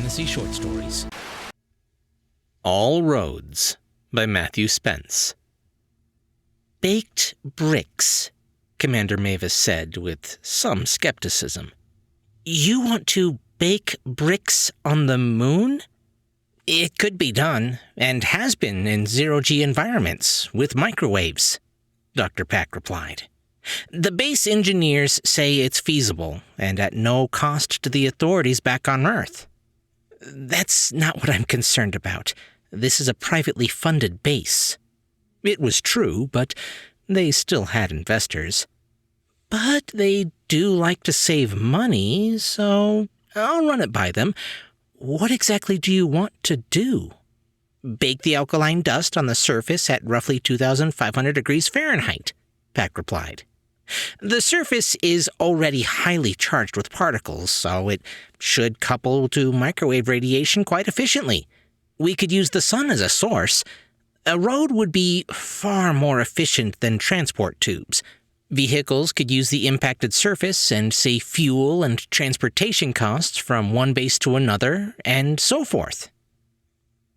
fantasy short stories. All Roads by Matthew Spence. Baked bricks, Commander Mavis said with some skepticism. You want to bake bricks on the moon? It could be done, and has been in zero-G environments, with microwaves, Dr. Pack replied. The base engineers say it's feasible, and at no cost to the authorities back on Earth. That's not what I'm concerned about. This is a privately funded base. It was true, but they still had investors. But they do like to save money, so I'll run it by them. What exactly do you want to do? Bake the alkaline dust on the surface at roughly 2,500 degrees Fahrenheit, Pack replied. The surface is already highly charged with particles, so it should couple to microwave radiation quite efficiently. We could use the sun as a source. A road would be far more efficient than transport tubes. Vehicles could use the impacted surface and save fuel and transportation costs from one base to another, and so forth.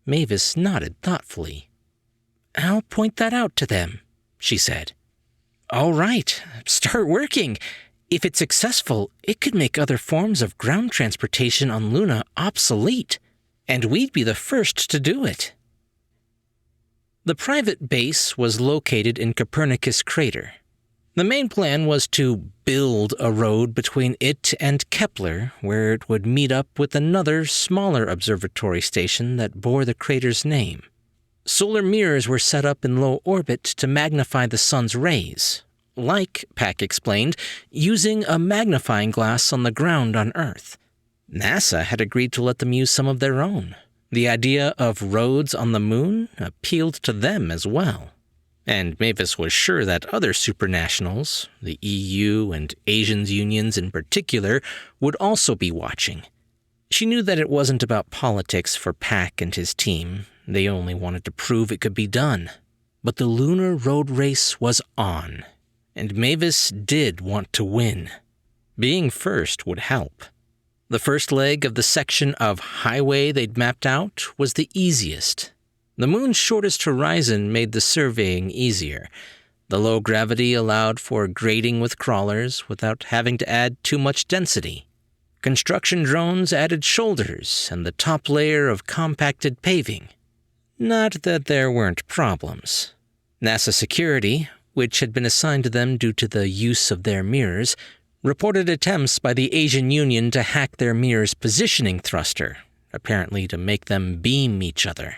Mavis nodded thoughtfully. I'll point that out to them, she said. All right, start working. If it's successful, it could make other forms of ground transportation on Luna obsolete, and we'd be the first to do it. The private base was located in Copernicus Crater. The main plan was to build a road between it and Kepler, where it would meet up with another, smaller observatory station that bore the crater's name. Solar mirrors were set up in low orbit to magnify the sun's rays, like, Pack explained, using a magnifying glass on the ground on Earth. NASA had agreed to let them use some of their own. The idea of roads on the moon appealed to them as well. And Mavis was sure that other supranationals, the EU and Asians unions in particular, would also be watching. She knew that it wasn't about politics for Pack and his team. They only wanted to prove it could be done. But the lunar road race was on, and Mavis did want to win. Being first would help. The first leg of the section of highway they'd mapped out was the easiest. The moon's shortest horizon made the surveying easier. The low gravity allowed for grading with crawlers without having to add too much density. Construction drones added shoulders and the top layer of compacted paving. Not that there weren't problems. NASA security, which had been assigned to them due to the use of their mirrors, reported attempts by the Asian Union to hack their mirror's positioning thruster, apparently to make them beam each other.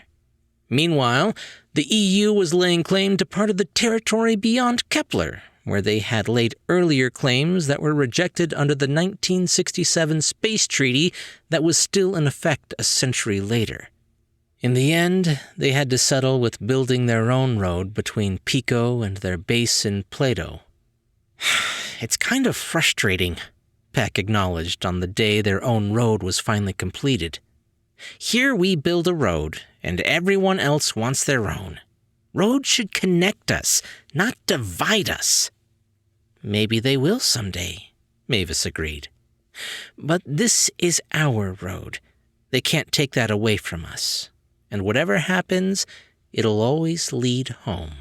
Meanwhile, the EU was laying claim to part of the territory beyond Kepler, where they had laid earlier claims that were rejected under the 1967 Space Treaty that was still in effect a century later. In the end, they had to settle with building their own road between Pico and their base in Plato. It's kind of frustrating, Peck acknowledged on the day their own road was finally completed. Here we build a road, and everyone else wants their own. Roads should connect us, not divide us. Maybe they will someday, Mavis agreed. But this is our road. They can't take that away from us. And whatever happens, it'll always lead home.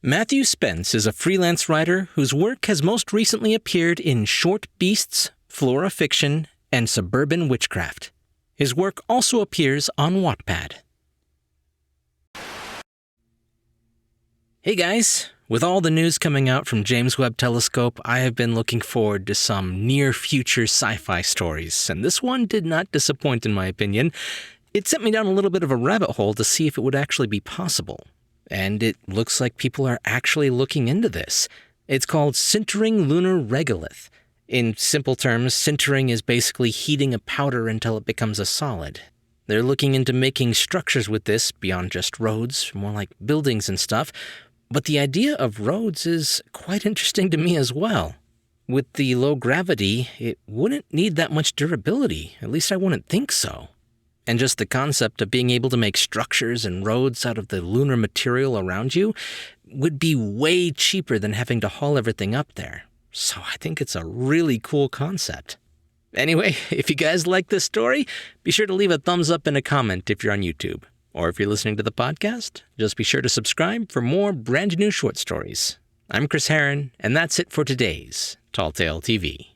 Matthew Spence is a freelance writer whose work has most recently appeared in Short Beasts, Flora Fiction, and Suburban Witchcraft. His work also appears on Wattpad. Hey guys, with all the news coming out from James Webb Telescope, I have been looking forward to some near-future sci-fi stories, and this one did not disappoint in my opinion. It sent me down a little bit of a rabbit hole to see if it would actually be possible. And it looks like people are actually looking into this. It's called sintering lunar regolith. In simple terms, sintering is basically heating a powder until it becomes a solid. They're looking into making structures with this beyond just roads, more like buildings and stuff. But the idea of roads is quite interesting to me as well. With the low gravity, it wouldn't need that much durability. At least I wouldn't think so. And just the concept of being able to make structures and roads out of the lunar material around you would be way cheaper than having to haul everything up there. So I think it's a really cool concept. Anyway, if you guys like this story, be sure to leave a thumbs up and a comment if you're on YouTube. Or if you're listening to the podcast, just be sure to subscribe for more brand new short stories. I'm Chris Herron, and that's it for today's Tall Tale TV.